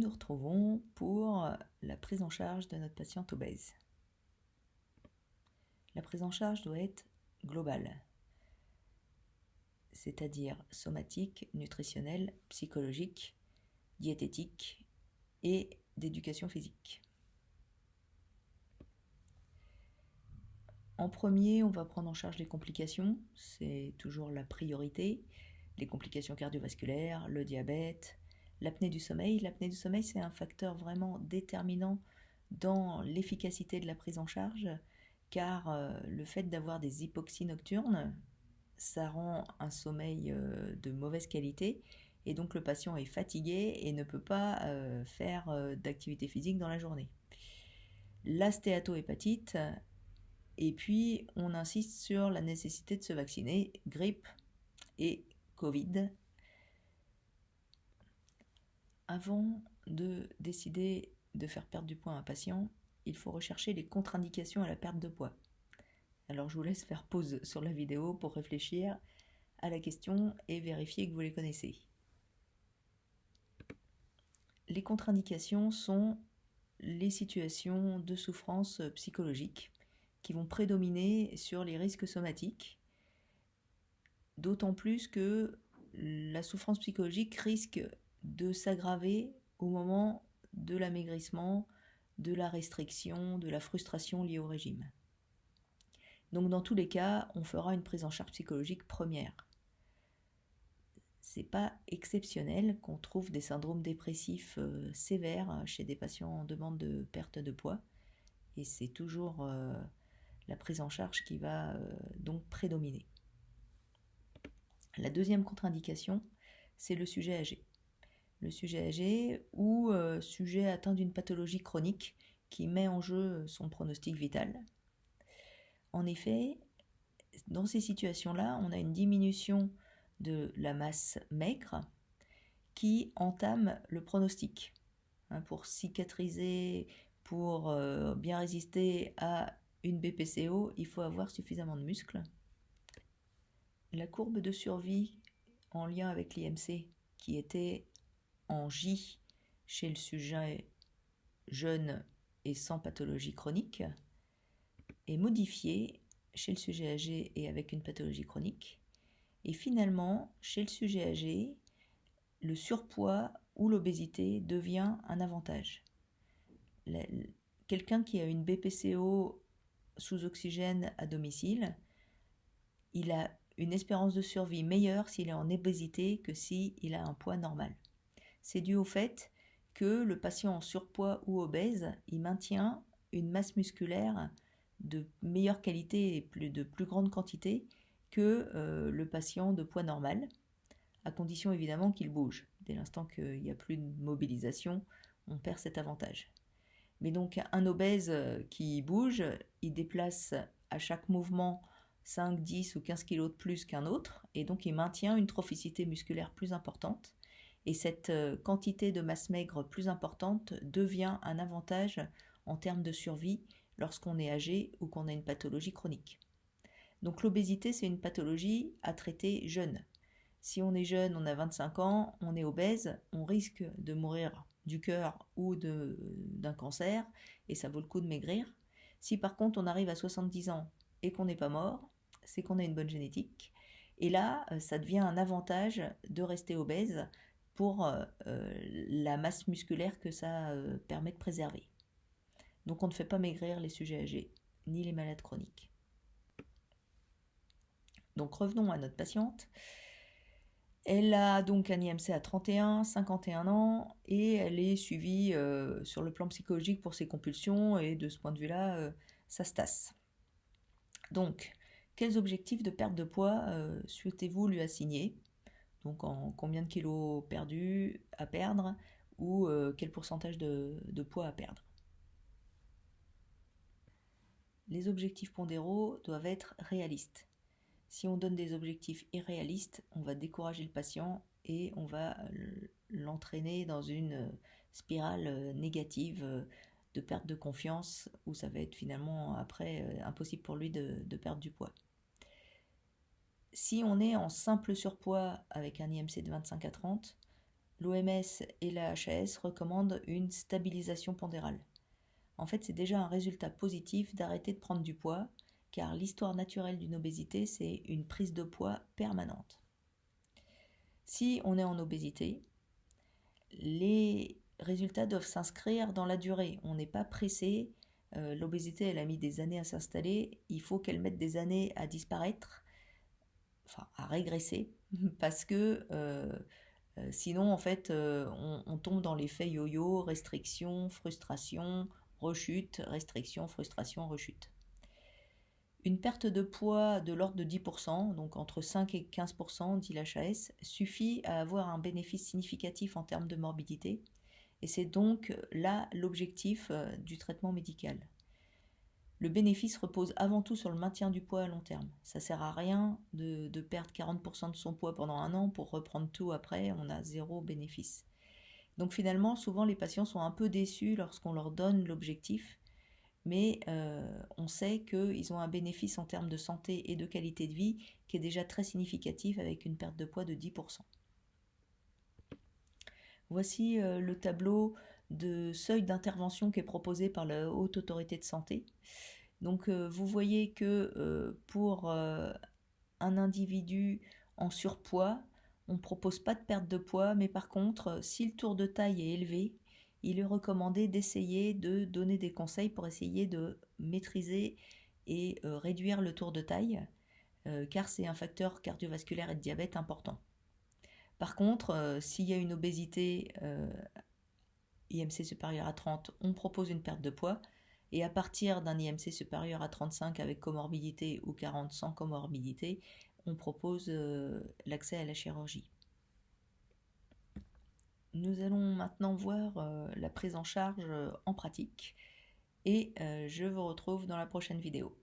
nous retrouvons pour la prise en charge de notre patiente obèse. La prise en charge doit être globale, c'est-à-dire somatique, nutritionnelle, psychologique, diététique et d'éducation physique. En premier, on va prendre en charge les complications, c'est toujours la priorité, les complications cardiovasculaires, le diabète, l'apnée du sommeil. L'apnée du sommeil, c'est un facteur vraiment déterminant dans l'efficacité de la prise en charge, car le fait d'avoir des hypoxies nocturnes, ça rend un sommeil de mauvaise qualité, et donc le patient est fatigué et ne peut pas faire d'activité physique dans la journée. La stéatohépatite, et puis on insiste sur la nécessité de se vacciner, grippe et Covid. Avant de décider de faire perdre du poids à un patient, il faut rechercher les contre-indications à la perte de poids. Alors je vous laisse faire pause sur la vidéo pour réfléchir à la question et vérifier que vous les connaissez. Les contre-indications sont les situations de souffrance psychologique qui vont prédominer sur les risques somatiques, d'autant plus que la souffrance psychologique risque de s'aggraver au moment de l'amaigrissement, de la restriction, de la frustration liée au régime. Donc dans tous les cas, on fera une prise en charge psychologique première. C'est pas exceptionnel qu'on trouve des syndromes dépressifs sévères chez des patients en demande de perte de poids, et c'est toujours la prise en charge qui va donc prédominer. La deuxième contre-indication, c'est le sujet âgé. Le sujet âgé ou sujet atteint d'une pathologie chronique qui met en jeu son pronostic vital. En effet, dans ces situations-là, on a une diminution de la masse maigre qui entame le pronostic. Pour cicatriser, pour bien résister à une BPCO, il faut avoir suffisamment de muscles. La courbe de survie en lien avec l'IMC, qui était en J chez le sujet jeune et sans pathologie chronique, est modifiée chez le sujet âgé et avec une pathologie chronique. Et finalement, chez le sujet âgé, le surpoids ou l'obésité devient un avantage. Quelqu'un qui a une BPCO sous oxygène à domicile, il a une espérance de survie meilleure s'il est en obésité que s'il a un poids normal. C'est dû au fait que le patient en surpoids ou obèse, il maintient une masse musculaire de meilleure qualité et de plus grande quantité que le patient de poids normal, à condition évidemment qu'il bouge. Dès l'instant qu'il n'y a plus de mobilisation, on perd cet avantage. Mais donc un obèse qui bouge, il déplace à chaque mouvement 5, 10 ou 15 kg de plus qu'un autre, et donc il maintient une trophicité musculaire plus importante. Et cette quantité de masse maigre plus importante devient un avantage en termes de survie lorsqu'on est âgé ou qu'on a une pathologie chronique. Donc l'obésité, c'est une pathologie à traiter jeune. Si on est jeune, on a 25 ans, on est obèse, on risque de mourir du cœur ou d'un cancer, et ça vaut le coup de maigrir. Si par contre on arrive à 70 ans et qu'on n'est pas mort, c'est qu'on a une bonne génétique. Et là, ça devient un avantage de rester obèse pour la masse musculaire que ça permet de préserver. Donc on ne fait pas maigrir les sujets âgés, ni les malades chroniques. Donc revenons à notre patiente. Elle a donc un IMC à 31, 51 ans, et elle est suivie sur le plan psychologique pour ses compulsions, et de ce point de vue-là, ça se tasse. Donc, quels objectifs de perte de poids souhaitez-vous lui assigner ? Donc en combien de kilos perdus à perdre, ou quel pourcentage de poids à perdre. Les objectifs pondéraux doivent être réalistes. Si on donne des objectifs irréalistes, on va décourager le patient et on va l'entraîner dans une spirale négative de perte de confiance, où ça va être finalement après impossible pour lui de perdre du poids. Si on est en simple surpoids avec un IMC de 25 à 30, l'OMS et la HAS recommandent une stabilisation pondérale. En fait, c'est déjà un résultat positif d'arrêter de prendre du poids, car l'histoire naturelle d'une obésité, c'est une prise de poids permanente. Si on est en obésité, les résultats doivent s'inscrire dans la durée. On n'est pas pressé. L'obésité, elle a mis des années à s'installer. Il faut qu'elle mette des années à disparaître, enfin à régresser, parce que sinon, en fait, on tombe dans l'effet yo-yo, restriction, frustration, rechute, restriction, frustration, rechute. Une perte de poids de l'ordre de 10%, donc entre 5 et 15%, dit l'HAS, suffit à avoir un bénéfice significatif en termes de morbidité, et c'est donc là l'objectif du traitement médical. Le bénéfice repose avant tout sur le maintien du poids à long terme. Ça sert à rien de perdre 40% de son poids pendant un an pour reprendre tout après, on a zéro bénéfice. Donc finalement, souvent les patients sont un peu déçus lorsqu'on leur donne l'objectif, mais on sait qu'ils ont un bénéfice en termes de santé et de qualité de vie qui est déjà très significatif avec une perte de poids de 10%. Voici le tableau de seuil d'intervention qui est proposé par la Haute Autorité de Santé. Donc vous voyez que pour un individu en surpoids, on ne propose pas de perte de poids, mais par contre, si le tour de taille est élevé, il est recommandé d'essayer de donner des conseils pour essayer de maîtriser et réduire le tour de taille, car c'est un facteur cardiovasculaire et de diabète important. Par contre, s'il y a une obésité IMC supérieur à 30, on propose une perte de poids, et à partir d'un IMC supérieur à 35 avec comorbidité ou 40 sans comorbidité, on propose l'accès à la chirurgie. Nous allons maintenant voir la prise en charge en pratique et je vous retrouve dans la prochaine vidéo.